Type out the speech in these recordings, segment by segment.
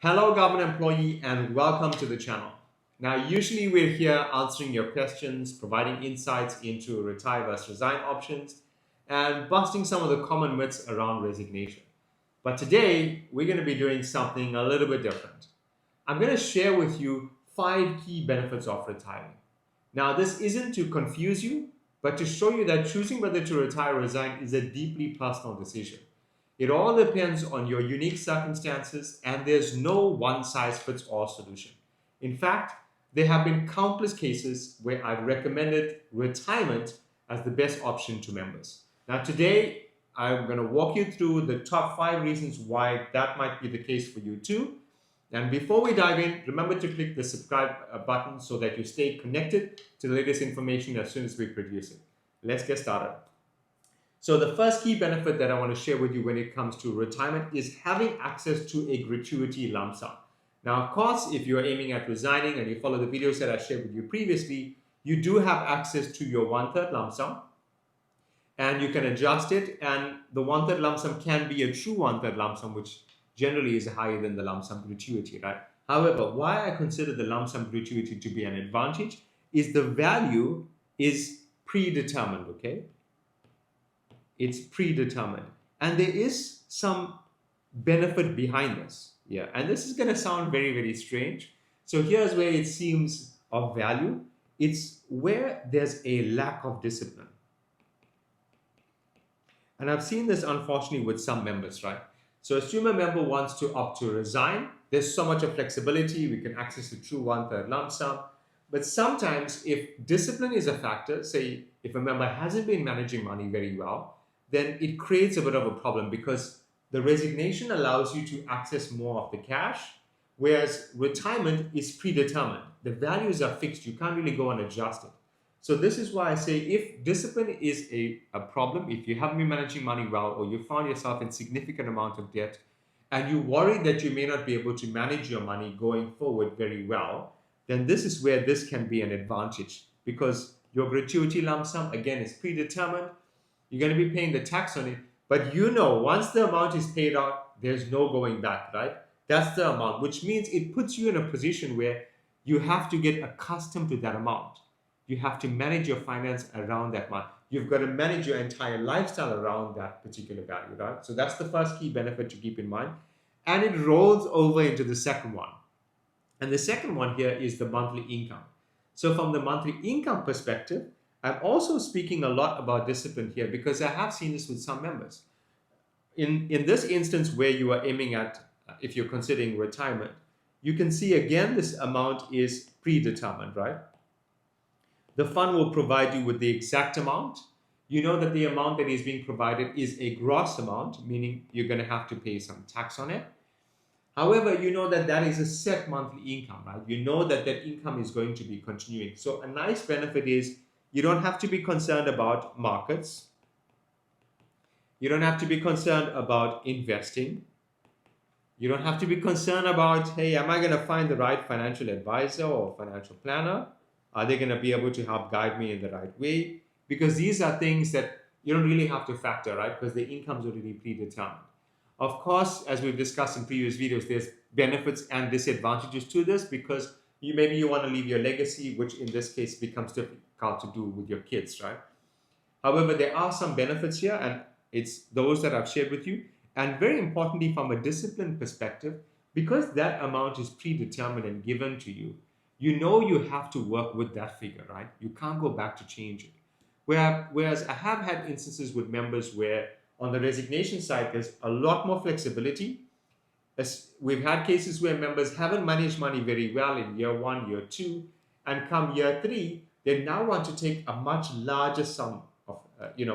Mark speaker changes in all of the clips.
Speaker 1: Hello, government employee, and welcome to the channel. Now, usually we're here answering your questions, providing insights into retire versus resign options, and busting some of the common myths around resignation. But today, we're going to be doing something a little bit different. I'm going to share with you 5 key benefits of retiring. Now, this isn't to confuse you, but to show you that choosing whether to retire or resign is a deeply personal decision. It all depends on your unique circumstances, and there's no one size fits all solution. In fact, there have been countless cases where I've recommended retirement as the best option to members. Now, today, I'm going to walk you through the top 5 reasons why that might be the case for you too. And before we dive in, remember to click the subscribe button so that you stay connected to the latest information as soon as we produce it. Let's get started. So the first key benefit that I want to share with you when it comes to retirement is having access to a gratuity lump sum. Now, of course, if you're aiming at resigning and you follow the videos that I shared with you previously, you do have access to your 1/3 lump sum and you can adjust it. And the 1/3 lump sum can be a true 1/3 lump sum, which generally is higher than the lump sum gratuity, right? However, why I consider the lump sum gratuity to be an advantage is the value is predetermined, okay? It's predetermined. And there is some benefit behind this. Yeah. And this is going to sound very, very strange. So here's where it seems of value. It's where there's a lack of discipline. And I've seen this unfortunately with some members, right? So assume a member wants to opt to resign. There's so much of flexibility. We can access the true 1/3 lump sum. But sometimes if discipline is a factor, say if a member hasn't been managing money very well, then it creates a bit of a problem because the resignation allows you to access more of the cash, whereas retirement is predetermined. The values are fixed. You can't really go and adjust it. So this is why I say if discipline is a problem, if you haven't been managing money well or you found yourself in significant amount of debt and you worry that you may not be able to manage your money going forward very well, then this is where this can be an advantage because your gratuity lump sum, again, is predetermined. You're going to be paying the tax on it, but once the amount is paid out, there's no going back, right? That's the amount, which means it puts you in a position where you have to get accustomed to that amount. You have to manage your finance around that amount. You've got to manage your entire lifestyle around that particular value, right? So that's the first key benefit to keep in mind. And it rolls over into the second one. And the second one here is the monthly income. So from the monthly income perspective, I'm also speaking a lot about discipline here because I have seen this with some members. In this instance where you are aiming at, if you're considering retirement, you can see again this amount is predetermined, right? The fund will provide you with the exact amount. You know that the amount that is being provided is a gross amount, meaning you're going to have to pay some tax on it. However, you know that that is a set monthly income, right? You know that that income is going to be continuing. So a nice benefit is you don't have to be concerned about markets. You don't have to be concerned about investing. You don't have to be concerned about, hey, am I going to find the right financial advisor or financial planner? Are they going to be able to help guide me in the right way? Because these are things that you don't really have to factor, right? Because the income's already predetermined. Of course, as we've discussed in previous videos, there's benefits and disadvantages to this because maybe you want to leave your legacy, which in this case becomes difficult to do with your kids, right? However, there are some benefits here, and it's those that I've shared with you. And very importantly, from a discipline perspective, because that amount is predetermined and given to you, you know you have to work with that figure, right? You can't go back to change it. Whereas I have had instances with members where on the resignation side, there's a lot more flexibility. We've had cases where members haven't managed money very well in year 1, year 2, and come year 3, they now want to take a much larger sum of,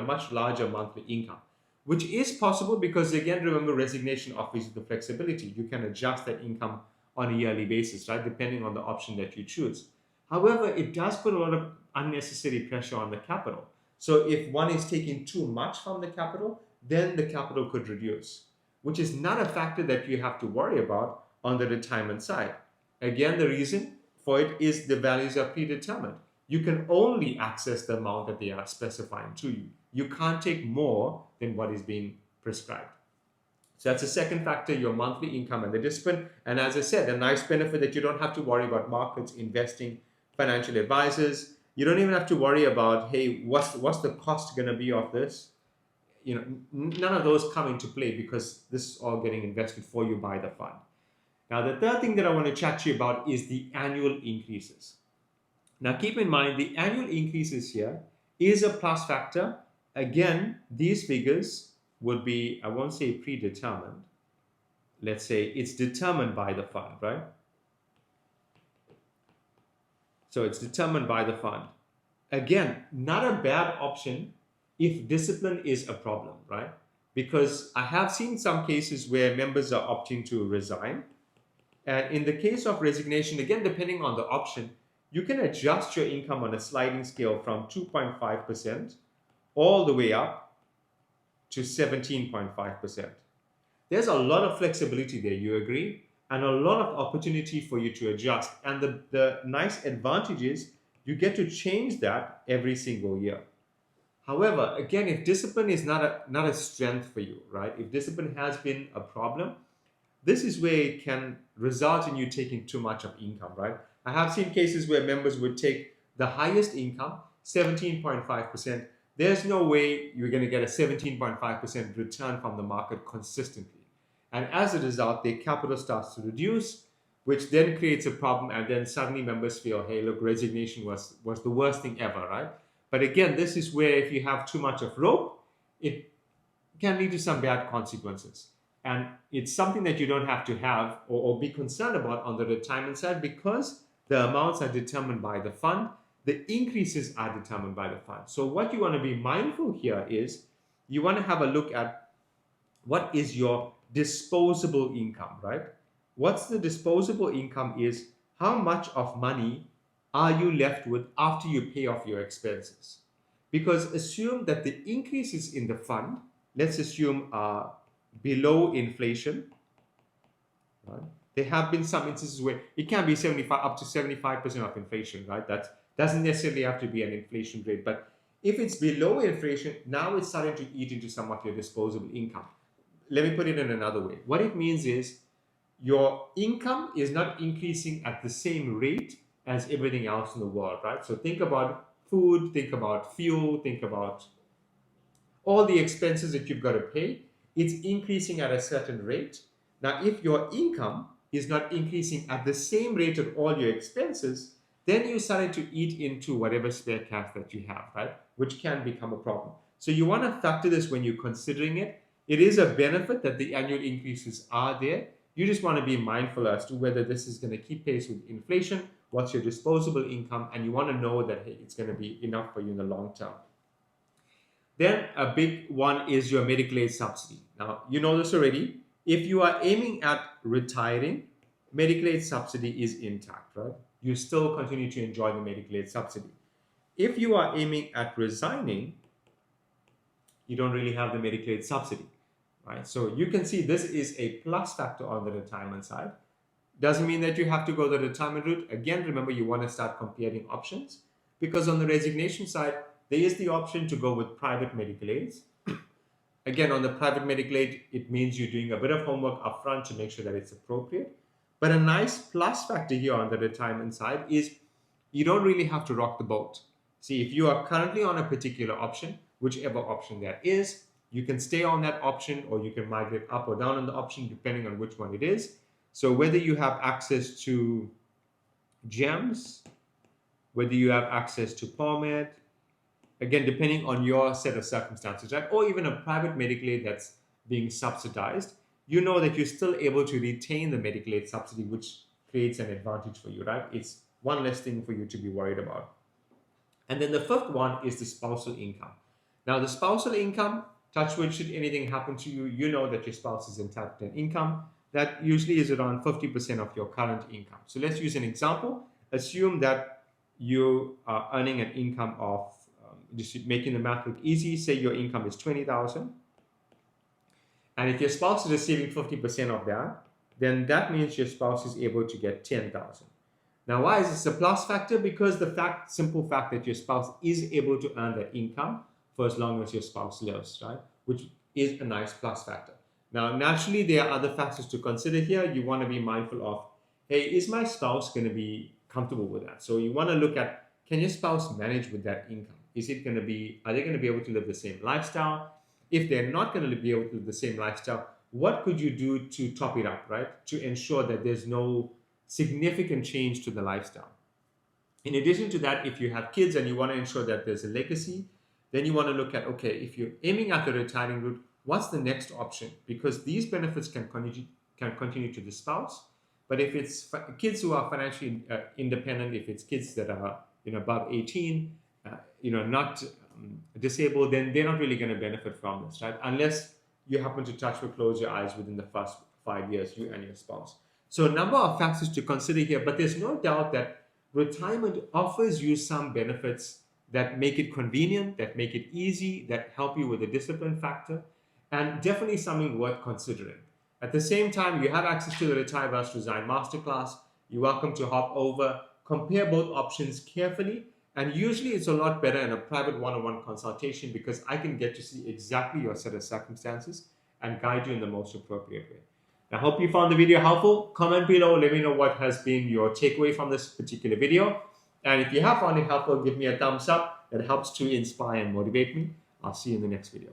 Speaker 1: much larger monthly income, which is possible because, again, remember, resignation offers you the flexibility. You can adjust that income on a yearly basis, right, depending on the option that you choose. However, it does put a lot of unnecessary pressure on the capital. So if one is taking too much from the capital, then the capital could reduce, which is not a factor that you have to worry about on the retirement side. Again, the reason for it is the values are predetermined. You can only access the amount that they are specifying to you. You can't take more than what is being prescribed. So that's the second factor, your monthly income and the discipline. And as I said, a nice benefit that you don't have to worry about markets, investing, financial advisors. You don't even have to worry about, hey, what's the cost going to be of this? None of those come into play because this is all getting invested for you by the fund. Now, the third thing that I want to chat to you about is the annual increases. Now, keep in mind the annual increases here is a plus factor. Again, these figures would be, I won't say predetermined. Let's say it's determined by the fund, right? So it's determined by the fund. Again, not a bad option if discipline is a problem, right? Because I have seen some cases where members are opting to resign. And in the case of resignation, again, depending on the option, you can adjust your income on a sliding scale from 2.5% all the way up to 17.5%. There's a lot of flexibility there, you agree? And a lot of opportunity for you to adjust. And the nice advantage is you get to change that every single year. However, again, if discipline is not a strength for you, right? If discipline has been a problem, this is where it can result in you taking too much of income, right? I have seen cases where members would take the highest income, 17.5%. There's no way you're going to get a 17.5% return from the market consistently. And as a result, their capital starts to reduce, which then creates a problem. And then suddenly members feel, hey, look, resignation was the worst thing ever, right? But again, this is where if you have too much of rope, it can lead to some bad consequences. And it's something that you don't have to have or be concerned about on the retirement side because the amounts are determined by the fund. The increases are determined by the fund. So what you want to be mindful here is you want to have a look at what is your disposable income, right? What's the disposable income is how much of money are you left with after you pay off your expenses? Because assume that the increases in the fund, let's assume are below inflation, right? There have been some instances where it can be 75 up to 75% of inflation, right? That doesn't necessarily have to be an inflation rate, but if it's below inflation, now it's starting to eat into some of your disposable income. Let me put it in another way. What it means is your income is not increasing at the same rate as everything else in the world, right? So think about food, think about fuel, think about all the expenses that you've got to pay. It's increasing at a certain rate. Now, if your income is not increasing at the same rate of all your expenses, then you're starting to eat into whatever spare cash that you have, right? Which can become a problem. So you want to factor this when you're considering it. It is a benefit that the annual increases are there. You just want to be mindful as to whether this is going to keep pace with inflation, what's your disposable income, and you want to know that, hey, it's going to be enough for you in the long term. Then a big one is your medical aid subsidy. Now, you know this already. If you are aiming at retiring, medical aid subsidy is intact, right? You still continue to enjoy the medical aid subsidy. If you are aiming at resigning, you don't really have the medical aid subsidy, right? So you can see this is a plus factor on the retirement side. Doesn't mean that you have to go the retirement route. Again, remember, you want to start comparing options because on the resignation side, there is the option to go with private medical aids. Again, on the private medical aid, it means you're doing a bit of homework upfront to make sure that it's appropriate. But a nice plus factor here on the retirement side is you don't really have to rock the boat. See, if you are currently on a particular option, whichever option that is, you can stay on that option or you can migrate up or down on the option depending on which one it is. So whether you have access to GEMS, whether you have access to POMED, again, depending on your set of circumstances, right? Or even a private medical aid that's being subsidized, you know that you're still able to retain the medical aid subsidy, which creates an advantage for you, right? It's one less thing for you to be worried about. And then the fifth one is the spousal income. Now, the spousal income, touch wood, should anything happen to you, you know that your spouse is entitled to an income. That usually is around 50% of your current income. So let's use an example. Assume that you are earning an income of, just making the math look easy, say your income is 20,000. And if your spouse is receiving 50% of that, then that means your spouse is able to get 10,000. Now, why is this a plus factor? Because the simple fact that your spouse is able to earn that income for as long as your spouse lives, right? Which is a nice plus factor. Now, naturally, there are other factors to consider here. You want to be mindful of, hey, is my spouse going to be comfortable with that? So you want to look at, can your spouse manage with that income? Is it going to be, are they going to be able to live the same lifestyle? If they're not going to be able to live the same lifestyle, what could you do to top it up, right? To ensure that there's no significant change to the lifestyle. In addition to that, if you have kids and you want to ensure that there's a legacy, then you want to look at, okay, if you're aiming at the retiring route, what's the next option? Because these benefits can continue to the spouse. But if it's kids who are financially independent, if it's kids that are above 18, not disabled, then they're not really going to benefit from this, right? Unless you happen to touch or close your eyes within the first 5 years, you and your spouse. So a number of factors to consider here, but there's no doubt that retirement offers you some benefits that make it convenient, that make it easy, that help you with the discipline factor, and definitely something worth considering. At the same time, you have access to the Retire vs. Resign Masterclass. You're welcome to hop over, compare both options carefully, and usually it's a lot better in a private one-on-one consultation because I can get to see exactly your set of circumstances and guide you in the most appropriate way. I hope you found the video helpful. Comment below, let me know what has been your takeaway from this particular video. And if you have found it helpful, give me a thumbs up. That helps to inspire and motivate me. I'll see you in the next video.